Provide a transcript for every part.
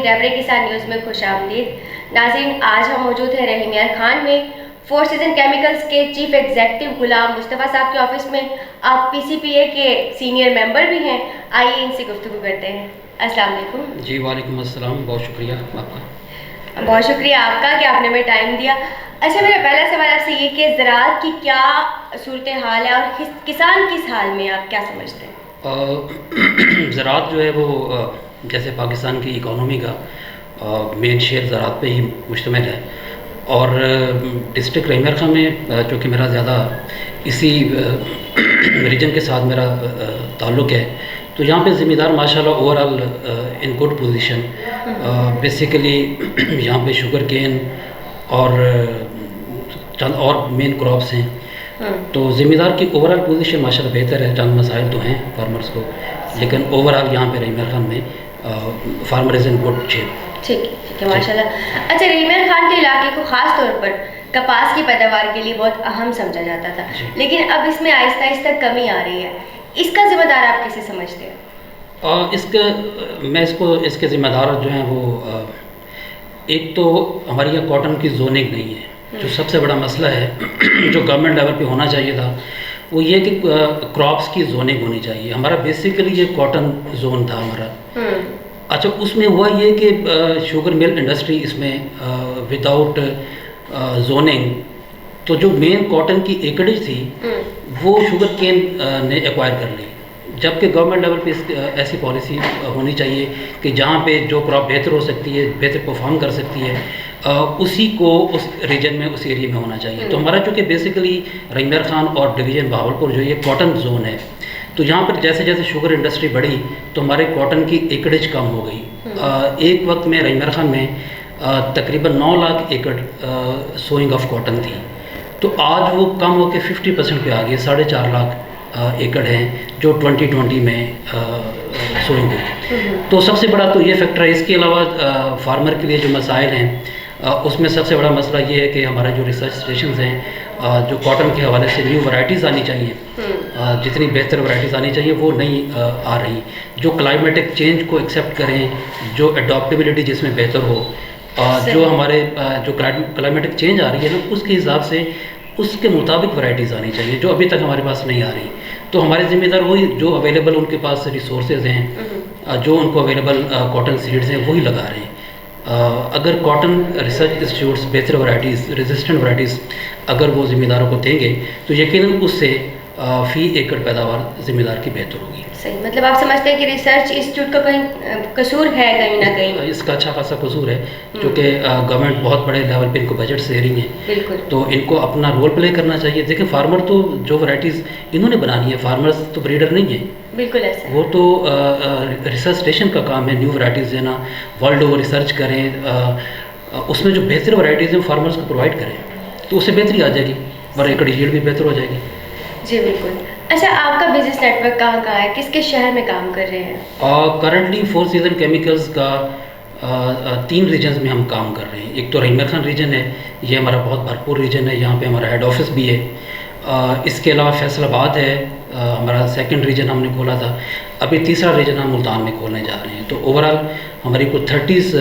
ناظرین رہبر کسان نیوز میں خوش آمدید۔ ناظرین آج ہم موجود ہیں رحیم یار خان میں، فور سیزن کیمیکلز کے چیف ایگزیکٹو غلام مصطفیٰ صاحب کے آفس میں۔ آپ پی سی پی اے کے سینئر ممبر بھی ہیں، آئیے ان سے گفتگو کرتے ہیں۔ السلام علیکم۔ جی وعلیکم السلام، بہت شکریہ آپ کا۔ بہت شکریہ آپ کا کہ آپ نے ہمیں ٹائم دیا۔ اچھا، میرا پہلا سوال آپ سے یہ کہ زراعت کی کیا صورتحال ہے اور کسان کس حال میں آپ کیا سمجھتے ہیں؟ زراعت جو ہے وہ جیسے پاکستان کی اکانومی کا مین شیئر زراعت پہ ہی مشتمل ہے، اور ڈسٹرکٹ رحیم یار خان میں چونکہ میرا زیادہ اسی ریجن کے ساتھ میرا تعلق ہے، تو یہاں پہ ذمہ دار ماشاءاللہ over all in good position. Basically یہاں پہ شوگر کین اور چند اور مین کراپس ہیں، تو ذمہ دار کی اوور آل پوزیشن ماشاءاللہ بہتر ہے۔ چند مسائل تو ہیں فارمرز کو، لیکن اوور آل یہاں پہ رحیم یار خان میں farmer is in good shape. ٹھیک ہے ماشاء اللہ۔ اچھا، رحیم یار خان کے علاقے کو خاص طور پر کپاس کی پیداوار کے لیے بہت اہم سمجھا جاتا تھا، لیکن اب اس میں آہستہ آہستہ کمی آ رہی ہے، اس کا ذمہ دار آپ کیسے سمجھتے ہیں؟ اس کے ذمہ دار جو ہیں وہ ایک تو ہمارے یہاں کاٹن کی زوننگ نہیں ہے، جو سب سے بڑا مسئلہ ہے جو گورنمنٹ لیول پہ ہونا چاہیے تھا، وہ یہ کہ کراپس کی زوننگ ہونی چاہیے۔ ہمارا بیسیکلی یہ کاٹن زون تھا ہمارا۔ اچھا، اس میں ہوا یہ کہ شوگر مل انڈسٹری اس میں وداؤٹ زوننگ، تو جو مین کاٹن کی ایکڑیج تھی وہ شوگر کین نے ایکوائر کر لی، جبکہ گورنمنٹ لیول پہ ایسی پالیسی ہونی چاہیے کہ جہاں پہ جو کراپ بہتر ہو سکتی ہے، بہتر پرفارم کر سکتی ہے، اسی کو اس ریجن میں، اس ایریا میں ہونا چاہیے۔ تو ہمارا چونکہ بیسیکلی رحیم یار خان اور ڈویژن بہاولپور جو یہ کاٹن زون ہے، تو یہاں پر جیسے جیسے شوگر انڈسٹری بڑھی تو ہمارے کاٹن کی ایکڑیج کم ہو گئی۔ ایک وقت میں رحیم یار خان میں تقریباً 9 لاکھ ایکڑ سوئنگ آف کاٹن تھی، تو آج وہ کم ہو کے 50% پہ آ گئی، 4.5 لاکھ ایکڑ ہیں جو 2020 میں سوئنگ ہوئی۔ تو سب سے بڑا تو یہ فیکٹر ہے۔ اس کے علاوہ فارمر کے لیے جو مسائل ہیں، اس میں سب سے بڑا مسئلہ یہ ہے کہ ہمارا جو ریسرچ اسٹیشنز ہیں، جو کاٹن کے حوالے سے نیو ورائٹیز آنی چاہیے، جتنی بہتر ورائٹیز آنی چاہیے وہ نہیں آ رہی، جو کلائمیٹک چینج کو ایکسیپٹ کریں، جو اڈاپٹیبلٹی جس میں بہتر ہو، جو ہمارے جو کلائمیٹک چینج آ رہی ہے نا، اس کے حساب سے اس کے مطابق ورائٹیز آنی چاہیے، جو ابھی تک ہمارے پاس نہیں آ رہی۔ تو ہمارے ذمہ دار وہی جو اویلیبل ان کے پاس ریسورسز ہیں، جو ان کو اویلیبل کاٹن سیڈز ہیں وہی لگا رہے ہیں۔ اگر کاٹن ریسرچ انسٹیٹیوٹس بہتر ورائٹیز، ریزسٹنٹ ورائٹیز اگر وہ ذمہ داروں کو دیں گے تو یقیناً اس سے فی ایکڑ پیداوار ذمہ دار کی بہتر ہوگی۔ صحیح، مطلب آپ سمجھتے ہیں کہ ریسرچ انسٹیٹیوٹ کا کہیں قصور ہے کہیں نہ کہیں؟ اس کا اچھا خاصا قصور ہے، کیونکہ گورنمنٹ بہت بڑے لیول پہ ان کو بجٹس دے رہی ہیں، بالکل، تو ان کو اپنا رول پلے کرنا چاہیے۔ دیکھیں فارمر تو جو ورائٹیز انہوں نے بنانی ہے، فارمرز تو بریڈر نہیں ہیں، بالکل ایسا، وہ تو ریسرچ اسٹیشن کا کام ہے نیو ورائٹیز دینا، ورلڈ اوور ریسرچ کریں، اس میں جو بہتر ورائٹیز ہیں فارمرز کو پرووائڈ کریں، تو اس سے بہتری آ جائے گی اور ایکڑ ییلڈ بھی بہتر ہو جائے گی۔ جی بالکل۔ اچھا، آپ کا بزنس نیٹ ورک کہاں کہاں ہے، کس کے شہر میں کام کر رہے ہیں؟ کرنٹلی فور سیزن کیمیکلز کا 3 ریجنز میں ہم کام کر رہے ہیں۔ ایک تو رحیم یار خان ریجن ہے، یہ ہمارا بہت بھرپور ریجن ہے، یہاں پہ ہمارا ہیڈ آفس بھی ہے۔ اس کے علاوہ فیصل آباد ہے، ہمارا 2nd ریجن ہم نے کھولا تھا، ابھی 3را ریجن ہم ملتان میں کھولنے جا رہے ہیں۔ تو اوور آل ہماری کوئی 30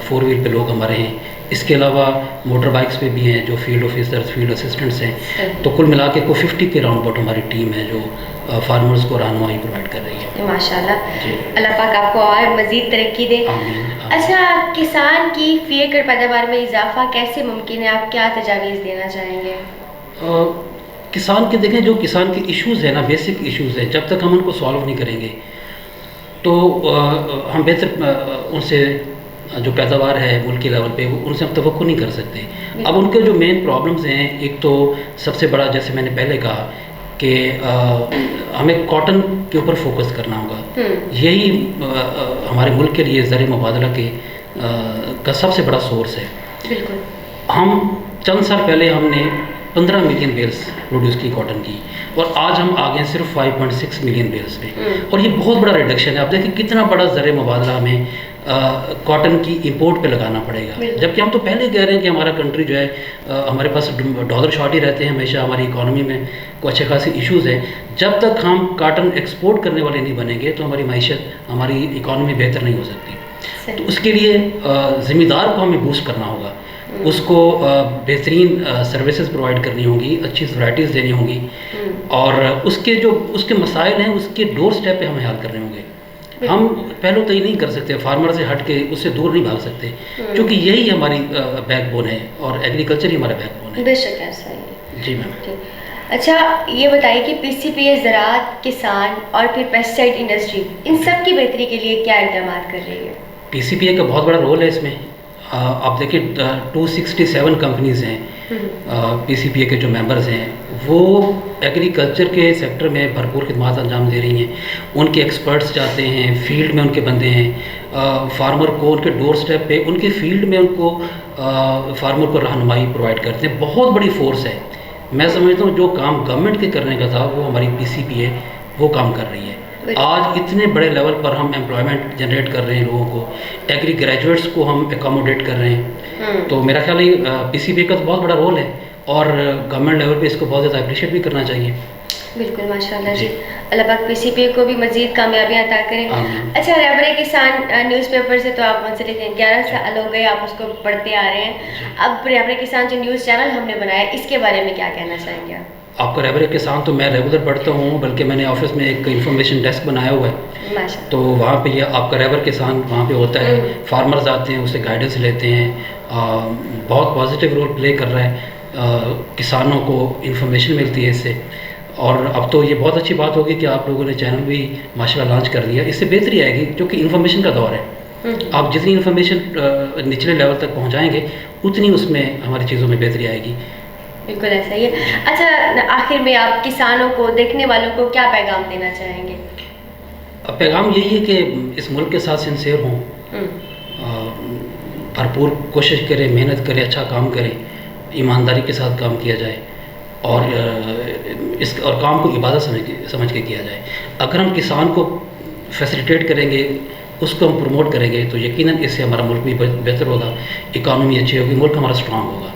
4 وہیل پہ لوگ ہمارے ہیں۔ اس کے علاوہ موٹر بائکس پہ بھی ہیں جو فیلڈ آفیسرز، فیلڈ اسسٹنٹس ہیں، تو کل ملا کے کوئی 50 کے راؤنڈ اباؤٹ ہماری ٹیم ہے جو فارمرز کو رہنمائی پرووائڈ کر رہی ہے۔ ماشاء اللہ، اللہ پاک آپ کو اور مزید ترقی دے۔ اچھا، کسان کی فی ایکڑ پیداوار میں اضافہ کیسے ممکن ہے، آپ کیا تجاویز دینا چاہیں گے؟ کسان کے دیکھیں، جو کسان کے ایشوز ہیں نا، بیسک ایشوز ہیں، جب تک ہم ان کو سالو نہیں کریں گے تو ہم بہتر ان سے جو پیداوار ہے ملکی لیول پہ ان سے ہم توقع نہیں کر سکتے۔ اب ان کے جو مین پرابلمز ہیں، ایک تو سب سے بڑا جیسے میں نے پہلے کہا کہ ہمیں کاٹن کے اوپر فوکس کرنا ہوگا، یہی ہمارے ملک کے لیے زر مبادلہ کا سب سے بڑا سورس ہے۔ بالکل، ہم چند سال پہلے ہم نے 15 ملین بیلز پروڈیوس کی کاٹن کی، اور آج ہم آ گئے صرف 5.6 ملین بیلز پہ، اور یہ بہت بڑا ریڈکشن ہے۔ آپ دیکھیں کتنا بڑا زر مبادلہ ہمیں کاٹن کی امپورٹ پہ لگانا پڑے گا، جبکہ ہم تو پہلے کہہ رہے ہیں کہ ہمارا کنٹری جو ہے ہمارے پاس ڈالر شارٹ ہی رہتے ہیں ہمیشہ، ہماری اکانومی میں کوئی اچھے خاصے ایشوز ہیں۔ جب تک ہم کاٹن ایکسپورٹ کرنے والے نہیں بنیں گے تو ہماری معیشت، ہماری اکانومی بہتر نہیں ہو سکتی۔ تو اس کے لیے ذمہ دار کو ہمیں بوسٹ کرنا ہوگا، اس کو بہترین سروسز پرووائڈ کرنی ہوں گی، اچھی ورائٹیز دینی ہوں گی، اور اس کے مسائل ہیں اس کے ڈور سٹیپ پہ ہمیں حل کرنے ہوں گے. ہم پہلو تو یہ نہیں کر سکتے، فارمر سے ہٹ کے اس سے دور نہیں بھاگ سکتے، کیونکہ یہی ہماری بیک بون ہے اور ایگریکلچر ہی ہمارا بیک بون ہے. بے شک ایسا ہی. جی میم. اچھا یہ بتائیے کہ پی سی پی اے زراعت، کسان اور پھر پیسٹیسائڈ انڈسٹری ان سب کی بہتری کے لیے کیا اقدامات کر رہی ہے؟ پی سی پی اے کا بہت بڑا رول ہے اس میں. آپ دیکھیں 267 کمپنیز ہیں پی سی پی اے کے جو ممبرز ہیں، وہ ایگریکلچر کے سیکٹر میں بھرپور خدمات انجام دے رہی ہیں. ان کے ایکسپرٹس جاتے ہیں، فیلڈ میں ان کے بندے ہیں، فارمر کو ان کے ڈور سٹیپ پہ ان کے فیلڈ میں ان کو فارمر کو رہنمائی پرووائڈ کرتے ہیں. بہت بڑی فورس ہے. میں سمجھتا ہوں جو کام گورنمنٹ کے کرنے کا تھا وہ ہماری پی سی پی اے وہ کام کر رہی ہے. آج اتنے بڑے لیول پر ہم امپلائمنٹ جنریٹ کر رہے ہیں، لوگوں کو ایگری گریجویٹس کو ہم اکاموڈیٹ کر رہے ہیں. تو میرا خیال ہے پی سی پی اے کا تو بہت بڑا رول ہے، اور گورنمنٹ لیول پہ اس کو بہت زیادہ اپریشیٹ بھی کرنا چاہیے. بالکل ماشاء اللہ جی. اللہ پاک پی سی پی اے کو بھی مزید کامیابیاں عطا کریں. اچھا رہبر کسان نیوز پیپر سے تو آپ منسلک ہیں، 11 سال ہو گئے آپ اس کو پڑھتے آ رہے ہیں. اب رہبر کسان جو نیوز چینل ہم نے بنایا اس کے بارے میں کیا کہنا چاہیں گے آپ؟ آپ کا رہبر کسان تو میں ریگولر پڑھتا ہوں، بلکہ میں نے آفس میں ایک انفارمیشن ڈیسک بنایا ہوا ہے. تو وہاں پہ یہ آپ کا رہبر کسان وہاں پہ ہوتا ہے. فارمرز آتے ہیں، اس سے گائیڈنس لیتے ہیں. بہت پازیٹیو رول پلے کر رہا ہے. کسانوں کو انفارمیشن ملتی ہے اس سے. اور اب تو یہ بہت اچھی بات ہوگی کہ آپ لوگوں نے چینل بھی ماشاء اللہ لانچ کر دیا. اس سے بہتری آئے گی، کیونکہ انفارمیشن کا دور ہے. آپ جتنی انفارمیشن نچلے لیول تک پہنچائیں گے اتنی اس میں ہماری چیزوں میں بہتری آئے گی. بالکل ایسا ہی ہے. اچھا آخر میں آپ کسانوں کو، دیکھنے والوں کو کیا پیغام دینا چاہیں گے؟ پیغام یہی ہے کہ اس ملک کے ساتھ سنسیئر ہوں، بھرپور کوشش کریں، محنت کریں، اچھا کام کریں، ایمانداری کے ساتھ کام کیا جائے، اور کام کو عبادت سمجھ کے کیا جائے. اگر ہم کسان کو فیسیلیٹیٹ کریں گے، اس کو ہم پروموٹ کریں گے، تو یقیناً اس سے ہمارا ملک بھی بہتر ہوگا، اکانومی اچھی ہوگی، ملک ہمارا اسٹرانگ ہوگا.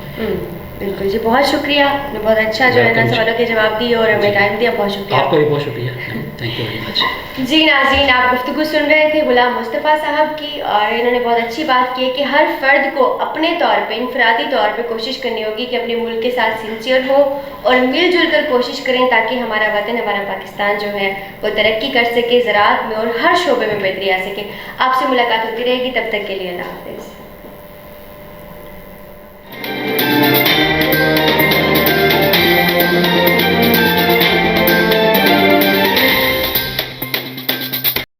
بالکل جی. بہت شکریہ، آپ نے بہت اچھا جو ہے نا سوالوں کے جواب دیے اور ہمیں ٹائم دیا. بہت شکریہ. آپ کا بھی بہت شکریہ. Thank you very much. جی ناظرین، آپ گفتگو سن رہے تھے غلام مصطفیٰ صاحب کی، اور انہوں نے بہت اچھی بات کی کہ ہر فرد کو اپنے طور پہ، انفرادی طور پہ کوشش کرنی ہوگی کہ اپنے ملک کے ساتھ سنسیئر ہو اور مل جل کر کوشش کریں تاکہ ہمارا وطن، ہمارا پاکستان جو ہے وہ ترقی کر سکے، زراعت میں اور ہر شعبے میں بہتری آ سکے. آپ سے ملاقات ہوتی رہے گی، تب تک کے لیے اللہ حافظ.